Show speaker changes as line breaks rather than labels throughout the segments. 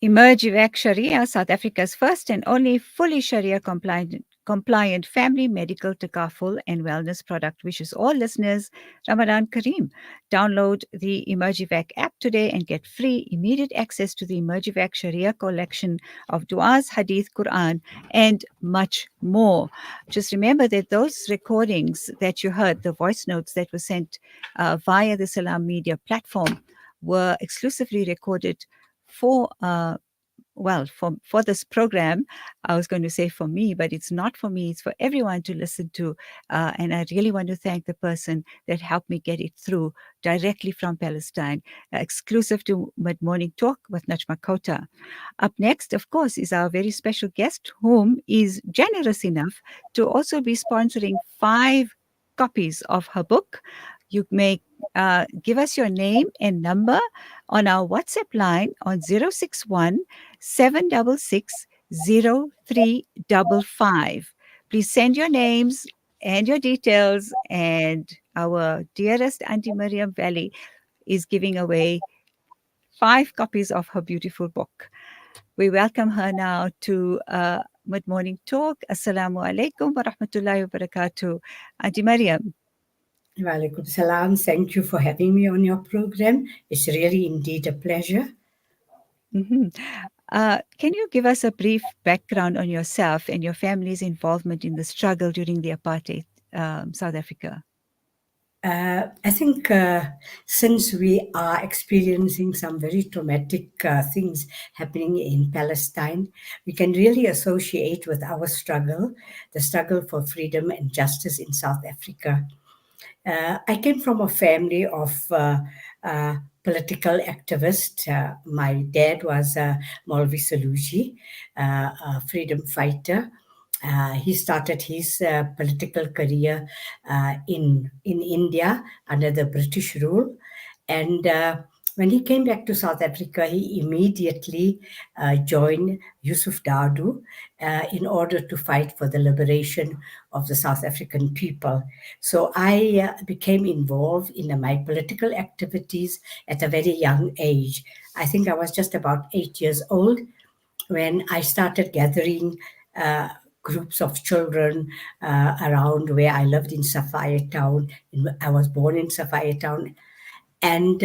Emergivec Sharia, South Africa's first and only fully Sharia compliant family medical takaful and wellness product, wishes all listeners Ramadan Kareem. Download the Emergivec app today and get free immediate access to the Emergivec Sharia collection of du'as, hadith, Quran, and much more. Just remember that those recordings that you heard, the voice notes that were sent via the Salam Media platform, were exclusively recorded for for this program. I was going to say for me, but it's not for me, it's for everyone to listen to, and I really want to thank the person that helped me get it through directly from Palestine, exclusive to Mid Morning Talk with Najma Khota. Up next, of course, is our very special guest, whom is generous enough to also be sponsoring 5 copies of her book. You may give us your name and number on our WhatsApp line on 061 766 0355. Please send your names and your details, and our dearest Auntie Mariam Vally is giving away 5 copies of her beautiful book. We welcome her now to Mid Morning Talk. Assalamu alaikum wa rahmatullahi wa barakatuh. Auntie Mariam.
Walaikum salam. Thank you for having me on your program. It's really indeed a pleasure.
Mhm. Can you give us a brief background on yourself and your family's involvement in the struggle during the apartheid South Africa?
I think since we are experiencing some very traumatic things happening in Palestine, we can really associate with our struggle, the struggle for freedom and justice in South Africa. I came from a family of political activists. My dad was Maulvi Saluji, a freedom fighter. He started his political career in India under the British rule, and when he came back to South Africa, he immediately joined Yusuf Dadoo in order to fight for the liberation of the South African people. So I became involved in my political activities at a very young age. I think I was just about 8 years old when I started gathering groups of children around where I lived in Sapphire Town. I was born in Sapphire Town, and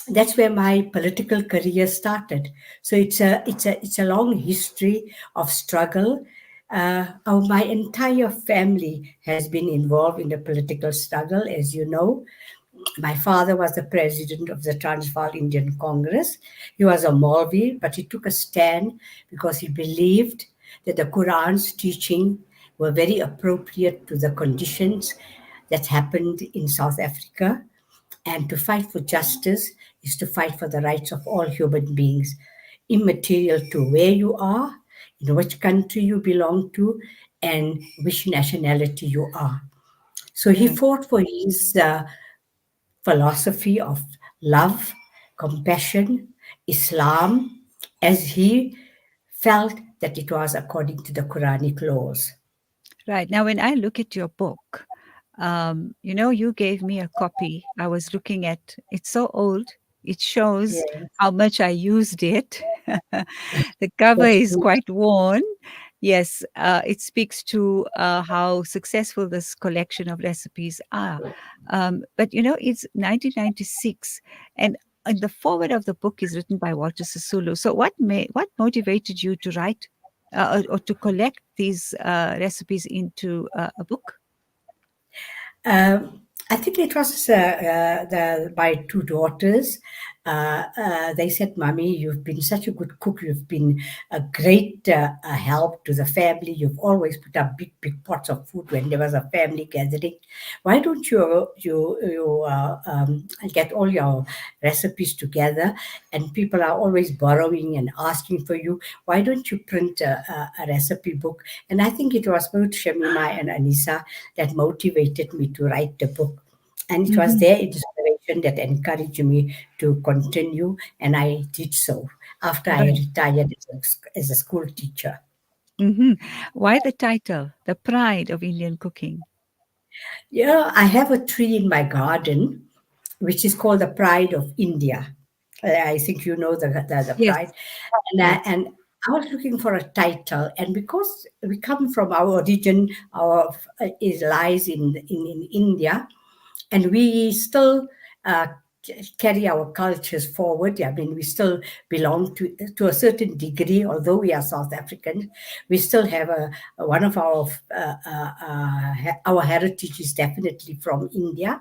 that's where my political career started. So it's a long history of struggle. My entire family has been involved in the political struggle, as you know. My father was the president of the Transvaal Indian Congress. He was a Maulvi, but he took a stand because he believed that the Quran's teaching were very appropriate to the conditions that happened in South Africa. And to fight for justice is to fight for the rights of all human beings, immaterial to where you are, in which country you belong to, and which nationality you are. So he
Right.
fought for his philosophy of love, compassion, Islam, as he felt that it was according to the Quranic laws.
Right. Now, when I look at your book, you gave me a copy. I was looking at it's so old. It shows
Yeah,
how much I used it. The cover
that's
is
good.
quite worn. Yes, it speaks to how successful this collection of recipes are. But it's 1996, and the forward of the book is written by Walter Sisulu. So, what motivated you to write or to collect these recipes into a book?
I think it was my 2 daughters. They said, "Mommy, you've been such a good cook. You've been a great help to the family. You've always put up big, big pots of food when there was a family gathering. Why don't you get all your recipes together? And people are always borrowing and asking for you. Why don't you print a recipe book?" And I think it was both Shamima and Anisa that motivated me to write the book. And it was
Hmm.
their inspiration that encouraged me to continue, and I did so after I
Right.
retired as a school teacher.
Hmm. Why the title, The Pride of Indian Cooking?
Yeah, I have a tree in my garden which is called the Pride of India. I think you know the
Yes,
pride, and
yes.
I was looking for a title, and because we come from our origin, our it lies in India, and we still uh, carry our cultures forward. I mean, we still belong to a certain degree, although we are South Africans. We still have one of our heritage is definitely from India.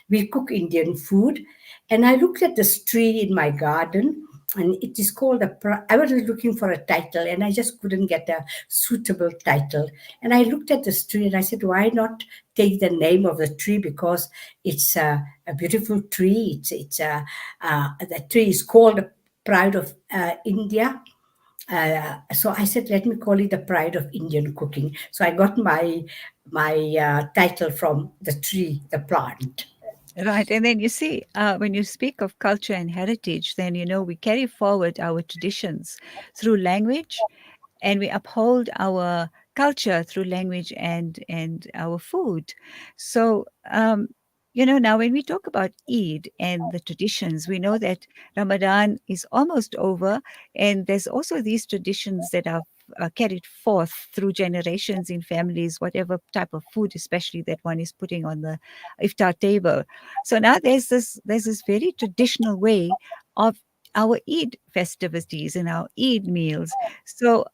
We cook Indian food, and I looked at this tree in my garden. And it is called I was looking for a title, and I just couldn't get a suitable title. And I looked at this tree, and I said, "Why not take the name of the tree, because it's a beautiful tree. The tree is called the Pride of India." So I said, let me call it the Pride of Indian Cooking. So I got my title from the tree, the plant.
Right. And then you see, when you speak of culture and heritage, then, we carry forward our traditions through language, and we uphold our culture through language and our food. So now when we talk about Eid and the traditions, we know that Ramadan is almost over, and there's also these traditions that are carried forth through generations in families, whatever type of food especially that one is putting on the iftar table. So now there's this very traditional way of our Eid festivities and our Eid meals. So,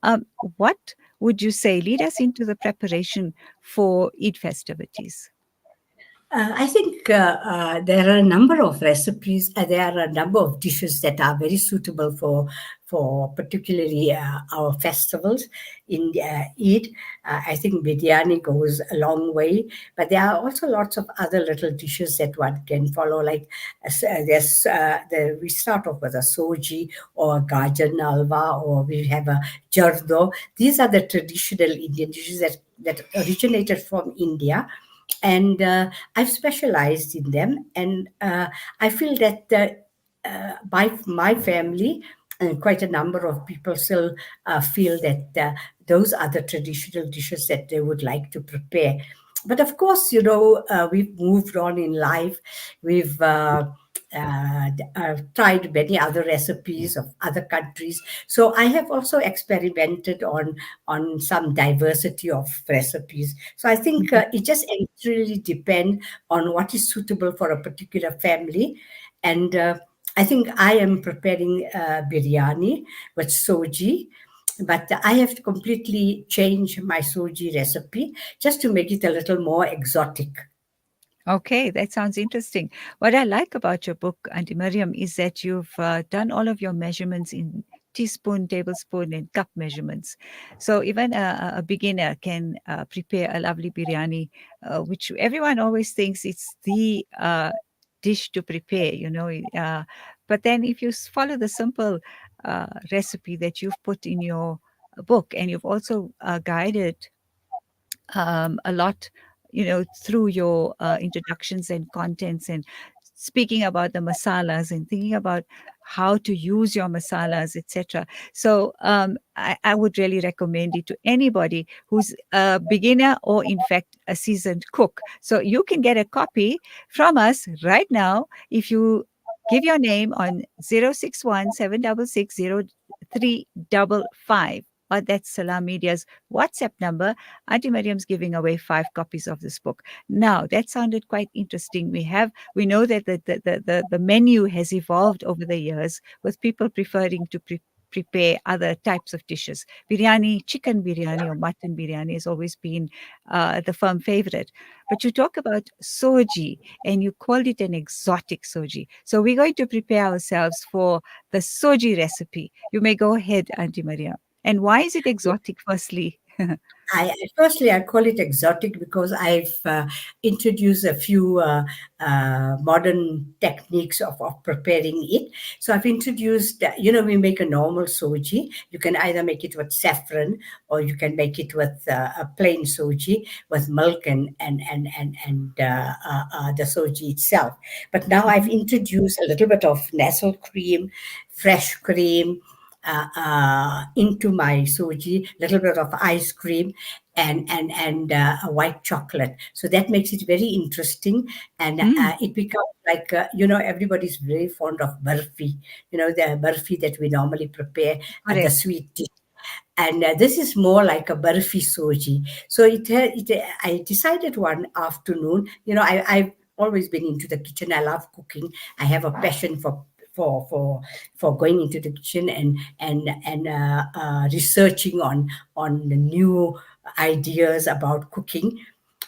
what would you say? Lead us into the preparation for Eid festivities.
I think there are a number of recipes. There are a number of dishes that are very suitable for particularly our festivals in Eid. I think biryani goes a long way, but there are also lots of other little dishes that one can follow. Like we start off with a soji or a gajar halwa, or we have a jardo. These are the traditional Indian dishes that originated from India, and I've specialized in them, and I feel that my family and quite a number of people still feel that those are the traditional dishes that they would like to prepare. But of course, we've moved on in life. We've tried many other recipes of other countries, so I have also experimented on some diversity of recipes. So I think
Mhm.
it just really depends on what is suitable for a particular family. And I think I am preparing biryani with soji, but I have to completely change my soji recipe just to make it a little more exotic.
Okay, that sounds interesting. What I like about your book, Auntie Miriam, is that you've done all of your measurements in teaspoon, tablespoon, and cup measurements. So even a beginner can prepare a lovely biryani, which everyone always thinks it's the dish to prepare, but then if you follow the simple recipe that you've put in your book, and you've also guided a lot, through your introductions and contents, and speaking about the masalas and thinking about how to use your masalas, etc. So I would really recommend it to anybody who's a beginner or, in fact, a seasoned cook. So you can get a copy from us right now if you give your name on 061 766 0355. Or that's Salam Media's WhatsApp number. Auntie Mariam's giving away 5 copies of this book. Now, that sounded quite interesting. We know that the menu has evolved over the years, with people preferring to prepare other types of dishes. Biryani, chicken biryani or mutton biryani has always been the firm favorite. But you talk about soji, and you called it an exotic soji. So we're going to prepare ourselves for the soji recipe. You may go ahead, Auntie Mariam. And why is it exotic, firstly?
Firstly, I call it exotic because I've introduced a few modern techniques of preparing it. So I've introduced, we make a normal soji. You can either make it with saffron, or you can make it with a plain soji with milk and the soji itself. But now I've
Mhm.
introduced a little bit of nestle cream, fresh cream, into my soji, little bit of ice cream, and a white chocolate. So that makes it very interesting, and
Mm,
it becomes like everybody's very fond of barfi. The barfi that we normally prepare, the
correct.
sweet dish, and this is more like a barfi soji. So I decided one afternoon. I've always been into the kitchen. I love cooking. I have a passion for for for going into the kitchen and researching on the new ideas about cooking.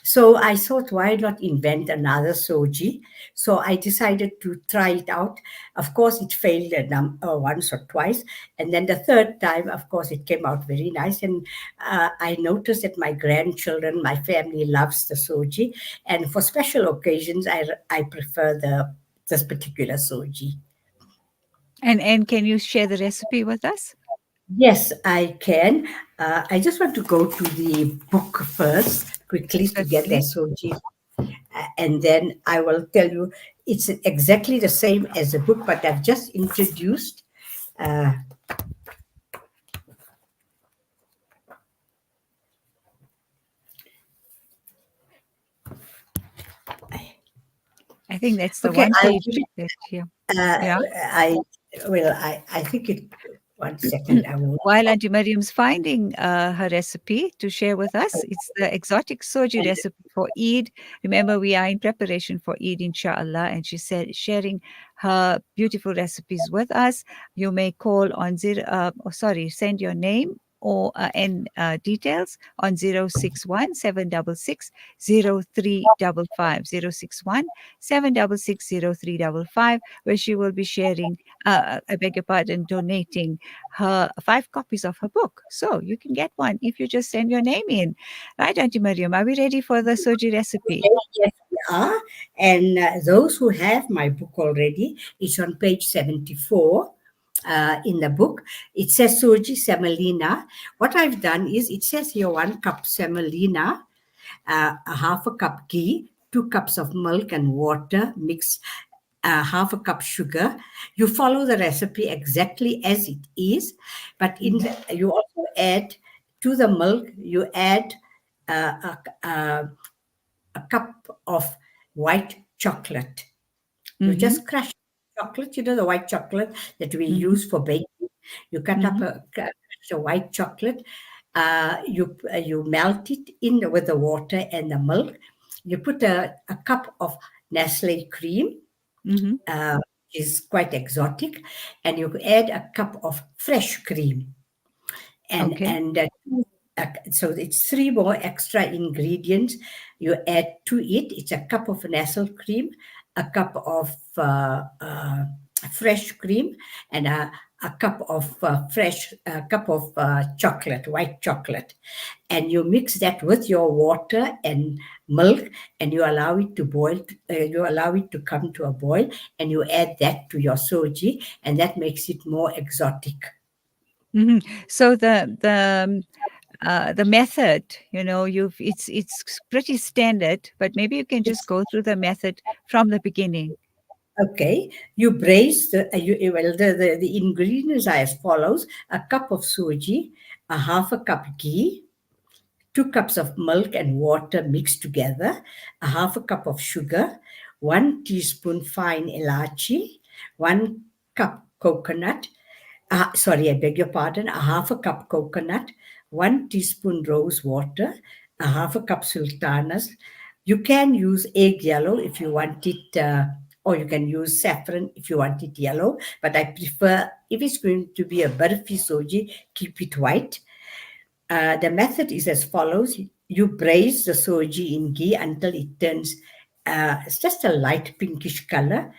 So I thought, why not invent another soji? So I decided to try it out. Of course, it failed once or twice, and then the third time, of course, it came out very nice. And I noticed that my grandchildren, my family loves the soji, and for special occasions, I prefer the this particular soji.
And can you share the recipe with us?
Yes, I can. I just want to go to the book first quickly to get that
Certainly.
soji, and then I will tell you it's exactly the same as the book, but I've just introduced. Uh,
I think that's the
okay,
one
I'll
page
give it.
that here.
Uh,
Yeah.
I I think it. One second, I will.
While Auntie Mariam's finding her recipe to share with us, it's the exotic soji recipe for Eid. Remember, we are in preparation for Eid, inshallah, and she said sharing her beautiful recipes with us. You may call on send your name or and details on 061 766 0355 061 766 0355, where she will be sharing, I beg your pardon, donating her 5 copies of her book. So you can get one if you just send your name in. Right, Auntie Mariam, are we ready for the soji recipe?
Okay, yes, we are. And those who have my book already, it's on page 74 in the book. It says soji semolina. What I've done is it says here 1 cup semolina, a half a cup ghee, 2 cups of milk and water, mix half a cup sugar. You follow the recipe exactly as it is, but
Mhm,
you also add to the milk, you add uh, a, a cup of white chocolate. You
mhm,
just crush chocolate, the white chocolate that we
mhm,
use for baking. You cut up
mhm,
crush a white chocolate. You melt it in with the water and the milk. You put a cup of Nestle cream,
mhm.
uh, is quite exotic, and you add a cup of fresh cream, and
Okay.
so it's 3 more extra ingredients you add to it. It's a cup of Nestle cream, a cup of fresh cream, and a cup of fresh cup of chocolate, white chocolate, and you mix that with your water and milk, and you allow it to boil. You allow it to come to a boil, and you add that to your soji, and that makes it more exotic.
Mhm. So the method, you've it's pretty standard, but maybe you can just go through the method from the beginning.
Okay, you braise well, the ingredients are as follows: a cup of suji, a half a cup ghee, 2 cups of milk and water mixed together, a half a cup of sugar, 1 teaspoon fine elachi, 1 cup coconut. Sorry, I beg your pardon. A half a cup coconut, 1 teaspoon rose water, a half a cup sultanas. You can use egg yellow if you want it, or you can use saffron if you want it yellow. But I prefer, if it's going to be a barfi soji, keep it white. The method is as follows: you braise the soji in ghee until it turns it's just a light pinkish color.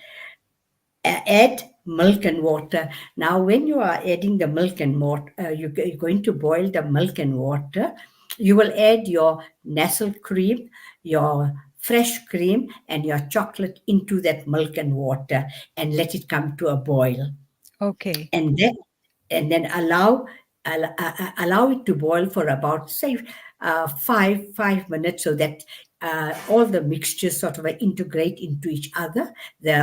Add milk and water. Now, when you are adding the milk and water, you're going to boil the milk and water. You will add your nestle cream, your fresh cream, and your chocolate into that milk and water, and let it come to a boil,
Okay.
and then allow it to boil for about, say, 5 minutes, so that all the mixtures sort of integrate into each other.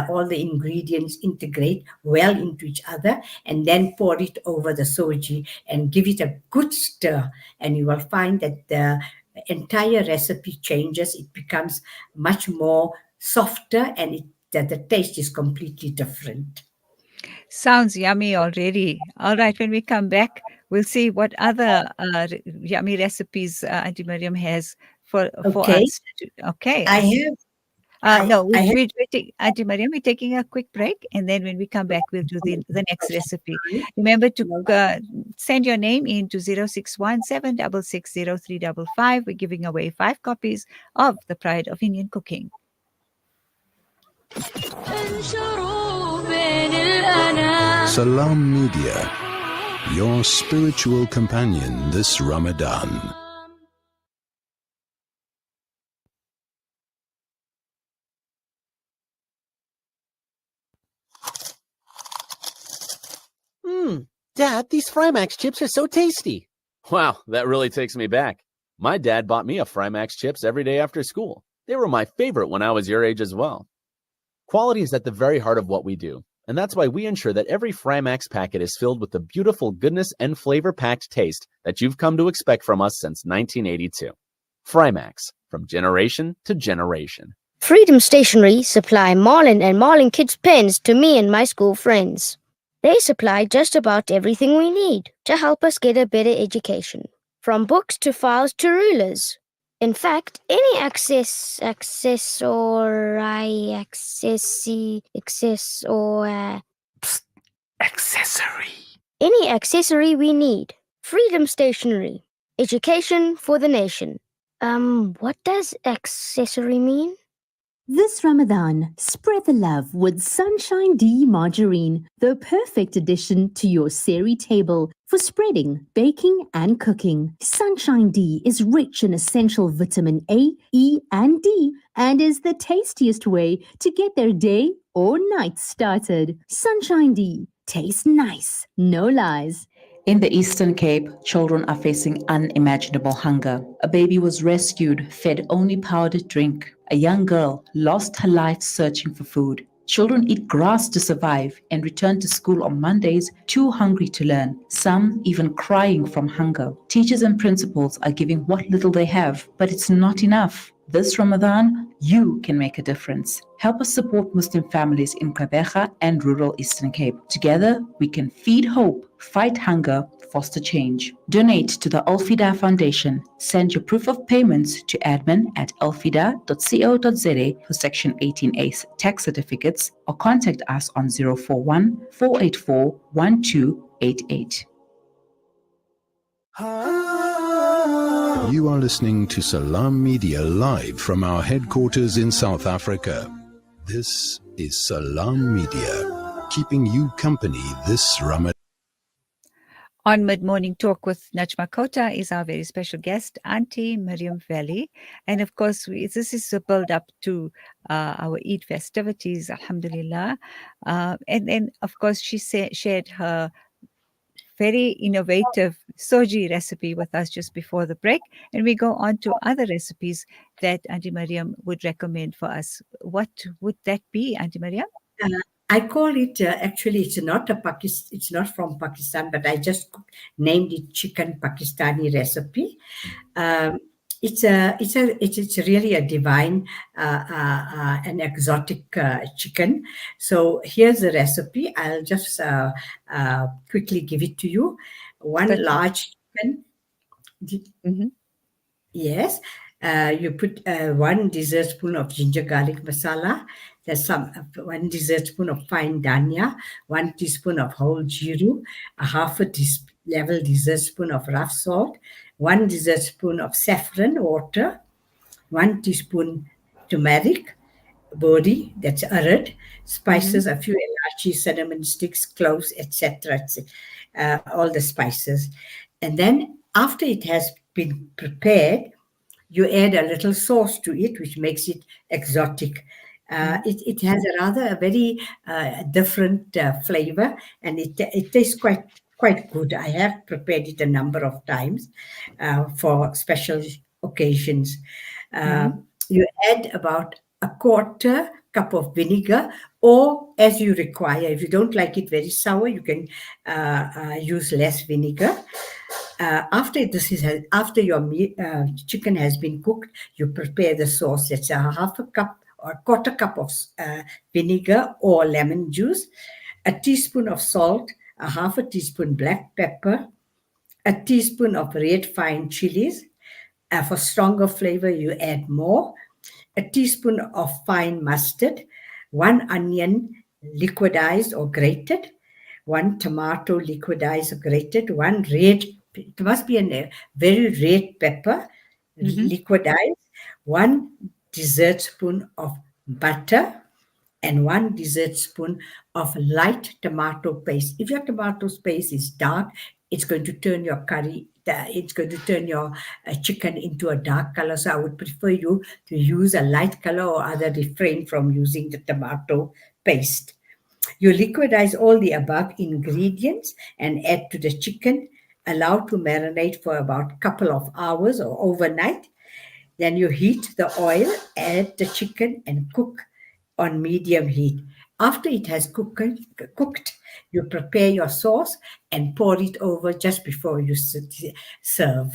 All the ingredients integrate well into each other, and then pour it over the soji and give it a good stir. And you will find that the entire recipe changes. It becomes much more softer, and that the taste is completely different.
Sounds yummy already. All right, when we come back, we'll see what other yummy recipes Auntie Miriam has for
Okay,
us. Okay.
I have
No,
I have
Auntie Miriam, we're taking a quick break, and then when we come back, we'll do the next recipe.
time.
Remember to
No.
send your name in to 0617 We're giving away 5 copies of The Pride of Indian Cooking.
Salam Media, your spiritual companion this Ramadan.
Dad, these Frymax chips are so tasty.
Wow, that really takes me back. My dad bought me a Frymax chips every day after school. They were my favorite when I was your age as well. Quality is at the very heart of what we do, and that's why we ensure that every Frymax packet is filled with the beautiful goodness and flavor-packed taste that you've come to expect from us since 1982. Frymax, from generation to generation.
Freedom Stationery supply Marlin and Marlin Kids pens to me and my school friends. They supply just about everything we need to help us get a better education, from books to files to rulers. In fact, any any accessory we need. Freedom Stationery. Education for the nation. What does accessory mean?
This Ramadan, spread the love with Sunshine D margarine, the perfect addition to your seri table for spreading, baking, and cooking. Sunshine D is rich in essential vitamin A, E, and D, and is the tastiest way to get their day or night started. Sunshine D tastes nice, no lies.
In the Eastern Cape, children are facing unimaginable hunger. A baby was rescued, fed only powdered drink. A young girl lost her life searching for food. Children eat grass to survive and return to school on Mondays too hungry to learn, some even crying from hunger. Teachers and principals are giving what little they have, but it's not enough. This Ramadan, you can make a difference. Help us support Muslim families in Gqeberha and rural Eastern Cape. Together, we can feed hope, fight hunger, foster change. Donate to the Al-Fida Foundation. Send your proof of payments to admin@alfida.co.za for Section 18A tax certificates, or contact us on 041 484 1288.
You are listening to Salam Media live from our headquarters in South Africa. This is Salam Media, keeping you company this Ramadan.
On Mid Morning Talk with Najma Khota is our very special guest, Auntie Mariam Vally. And of course, this is a build up to our Eid festivities, Alhamdulillah. And then, of course, she shared her very innovative soji recipe with us just before the break. And we go on to other recipes that Auntie Mariam would recommend for us. What would that be, Auntie Mariam?
I call it actually. It's not It's not from Pakistan, but I just named it chicken Pakistani recipe. It's really a divine, an exotic chicken. So here's the recipe. I'll just quickly give it to you. One large chicken.
Mm-hmm.
Yes. You put 1 dessert spoon of ginger garlic masala. There's 1 dessert spoon of fine dhania, 1 teaspoon of whole jeeru, a half a level dessert spoon of rough salt, 1 dessert spoon of saffron water, 1 teaspoon turmeric, bodi, that's urad, spices, a few elachi, cinnamon sticks, cloves, etc. All the spices. And then after it has been prepared, you add a little sauce to it, which makes it exotic. It has a very different flavor, and it tastes quite good. I have prepared it a number of times for special occasions. You add about a quarter cup of vinegar, or as you require. If you don't like it very sour, you can use less vinegar. After your chicken has been cooked, you prepare the sauce. That's a half a cup or a quarter cup of vinegar or lemon juice, a teaspoon of salt, a half a teaspoon black pepper, a teaspoon of red fine chilies. For stronger flavor, you add more. A teaspoon of fine mustard, one onion liquidized or grated, one tomato liquidized or grated, one red, it must be a very red pepper
Hmm.
liquidized, one dessert spoon of butter, and one dessert spoon of light tomato paste. If your tomato paste is dark, it's going to turn your it's going to turn your chicken into a dark color. So I would prefer you to use a light color or other refrain from using the tomato paste. You liquidize all the above ingredients and add to the chicken. Allow to marinate for about a couple of hours or overnight. Then you heat the oil, add the chicken, and cook on medium heat. After it has cooked, you prepare your sauce and pour it over just before you serve.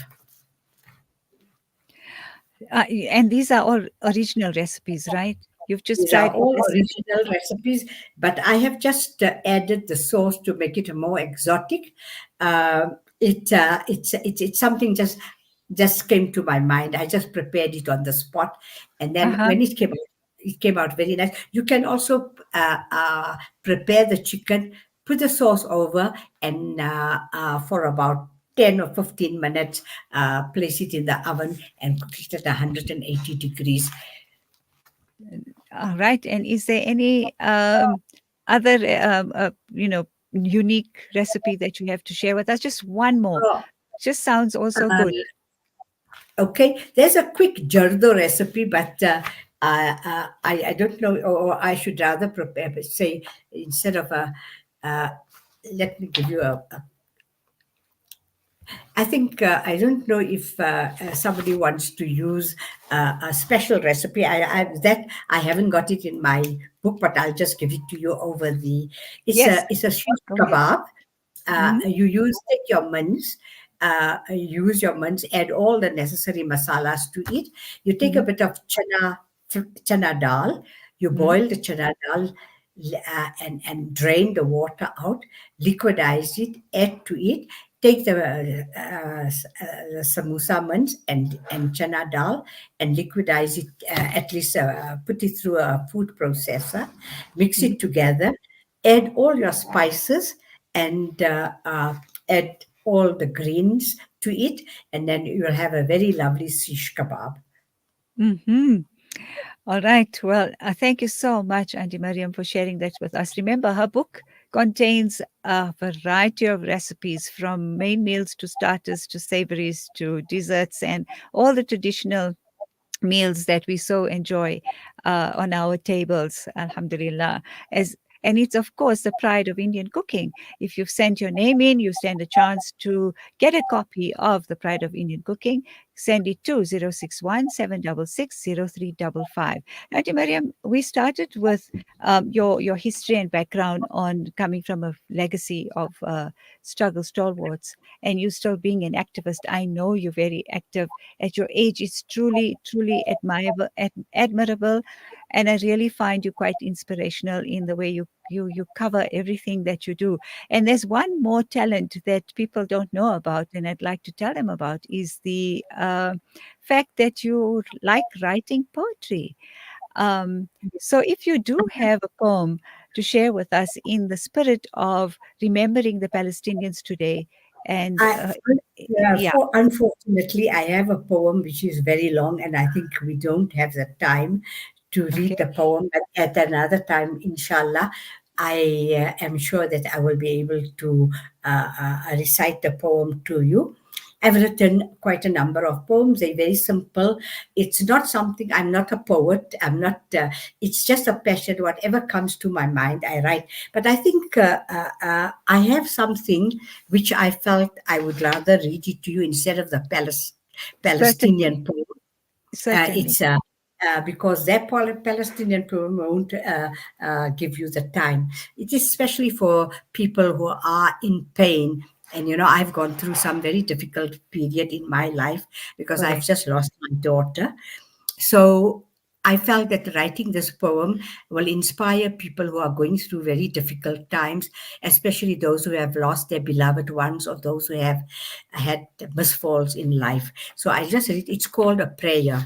And these are all original recipes, right? You've just
These are
tried all
all
this.
original recipes, but I have just added the sauce to make it more exotic. It's something just came to my mind. I just prepared it on the spot, and then
Uh-huh.
when it came out very nice. You can also prepare the chicken, put the sauce over, and for about 10 or 15 minutes, place it in the oven and cook it at 180 degrees.
All right. And is there any other, unique recipe that you have to share with us? Just one more.
So,
Just sounds also
uh,
good.
okay, there's a quick jardo recipe, but I don't know, or I should rather prepare, but say instead of uh, let me give you I think I don't know if somebody wants to use a special recipe. I haven't got it in my book, but I'll just give it to you over the.
Yes.
It's a shish
Go ahead.
kebab.
Mhm.
Take your mince, use your mince, add all the necessary masalas to it. You take a
Mhm.
bit of chana dal. You
Mhm.
boil the chana dal and drain the water out. Liquidize it. Add to it. Take the samosa mince and chana dal and liquidize it. At least put it through a food processor. Mix
Mhm.
it together. Add all your spices and add all the greens to it, and then you'll have a very lovely shish kebab.
Mhm. All right. Well, thank you so much, Auntie Mariam, for sharing that with us. Remember, her book contains a variety of recipes from main meals to starters to savories to desserts and all the traditional meals that we so enjoy on our tables, alhamdulillah. As and it's of course the pride of Indian cooking. If you've sent your name in, you stand a chance to get a copy of the Pride of Indian Cooking. Send it to 061 766 0355. Auntie Mariam, we started with your history and background on coming from a legacy of struggle stalwarts, and you still being an activist. I know you're very active at your age. It's truly, truly admirable. And I really find you quite inspirational in the way you cover everything that you do. And there's one more talent that people don't know about, and I'd like to tell them about, is the fact that you like writing poetry. Um, so if you do have a poem to share with us in the spirit of remembering the Palestinians today, and
I,
yeah,
Unfortunately, I have a poem which is very long, and I think we don't have the time to read
okay.
the poem. But at another time, inshallah, I am sure that I will be able to recite the poem to you. I've written quite a number of poems. They're very simple. It's not something, I'm not a poet. I'm not, it's just a passion. Whatever comes to my mind, I write. But I think I have something which I felt I would rather read it to you instead of the
Certainly,
Palestinian poem.
certainly.
It's because that Palestinian poem won't give you the time. It is especially for people who are in pain. And, I've gone through some very difficult period in my life because I've
Correct.
just lost my daughter. So I felt that writing this poem will inspire people who are going through very difficult times, especially those who have lost their beloved ones or those who have had misfalls in life. So I just read, it's called a prayer.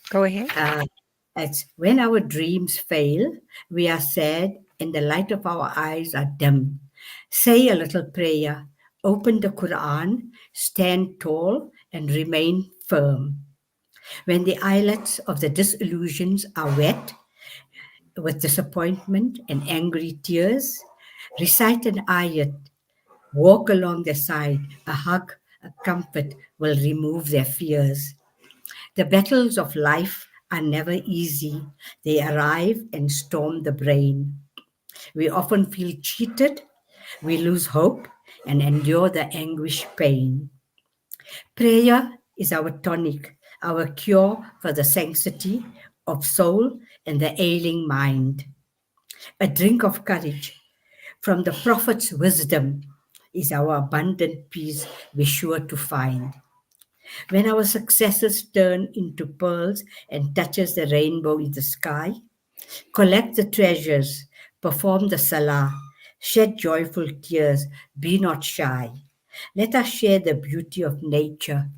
Go ahead.
It's when our dreams fail, we are sad, and the light of our eyes are dim. Say a little prayer, open the Quran, stand tall, and remain firm. When the eyelids of the disillusions are wet with disappointment and angry tears, recite an ayat, walk along their side, a hug, a comfort will remove their fears. The battles of life are never easy. They arrive and storm the brain. We often feel cheated, we lose hope, and endure the anguish pain. Prayer is our tonic, our cure for the sanctity of soul and the ailing mind. A drink of courage from the prophet's wisdom is our abundant peace we're sure to find. When our successes turn into pearls and touches the rainbow in the sky, collect the treasures, perform the salah, shed joyful tears, be not shy. Let us share the beauty of nature,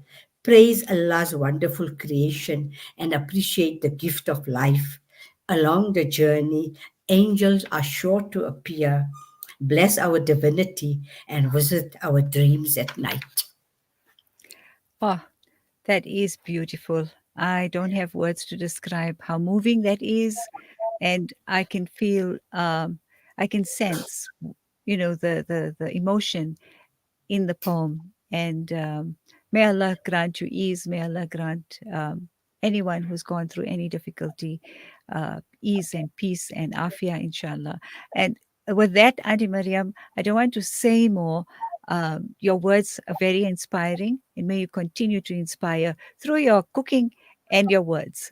praise Allah's wonderful creation, and appreciate the gift of life. Along the journey, angels are sure to appear, bless our divinity, and visit our dreams at night.
Oh, that is beautiful. I don't have words to describe how moving that is, and I can feel, I can sense, the emotion in the poem. And may Allah grant you ease. May Allah grant anyone who's gone through any difficulty ease and peace and afia, inshallah. And with that, Auntie Mariam, I don't want to say more. Your words are very inspiring, and may you continue to inspire through your cooking and your words.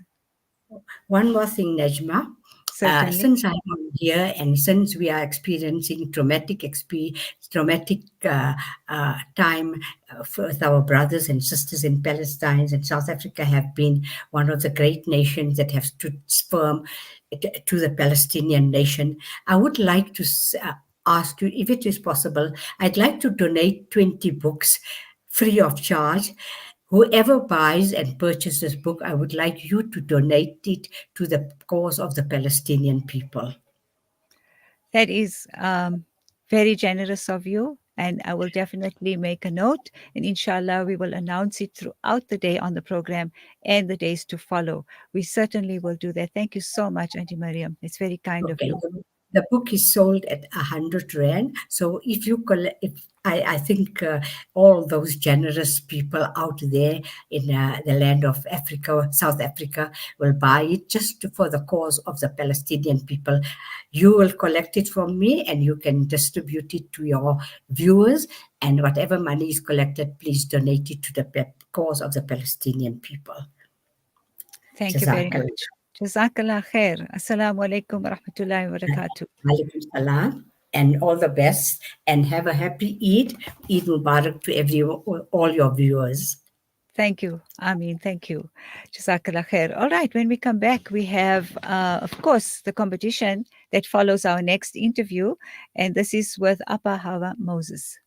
One more thing, Najma.
Certainly.
Since I'm here and since we are experiencing traumatic time with our brothers and sisters in Palestine, and South Africa have been one of the great nations that have stood firm to the Palestinian nation, I would like to ask you, if it is possible, I'd like to donate 20 books free of charge. Whoever buys and purchases this book, I would like you to donate it to the cause of the Palestinian people.
That is very generous of you. And I will definitely make a note. And inshallah, we will announce it throughout the day on the program and the days to follow. We certainly will do that. Thank you so much, Auntie Mariam. It's very kind of
Okay.
you.
The book is sold at 100 rand. So if you collect, I think all those generous people out there in the land of Africa, South Africa, will buy it just for the cause of the Palestinian people. You will collect it from me and you can distribute it to your viewers. And whatever money is collected, please donate it to the cause of the Palestinian people.
Thank you very much. Jazakallah khair. Assalamu alaikum wa rahmatullahi wa barakatuh.
Alaikum salam. And all the best. And have a happy Eid. Eid Mubarak to all your viewers.
Thank you. Ameen. Thank you. Jazakallah khair. All right. When we come back, we have, of course, the competition that follows our next interview. And this is with Appa Hawa Moses.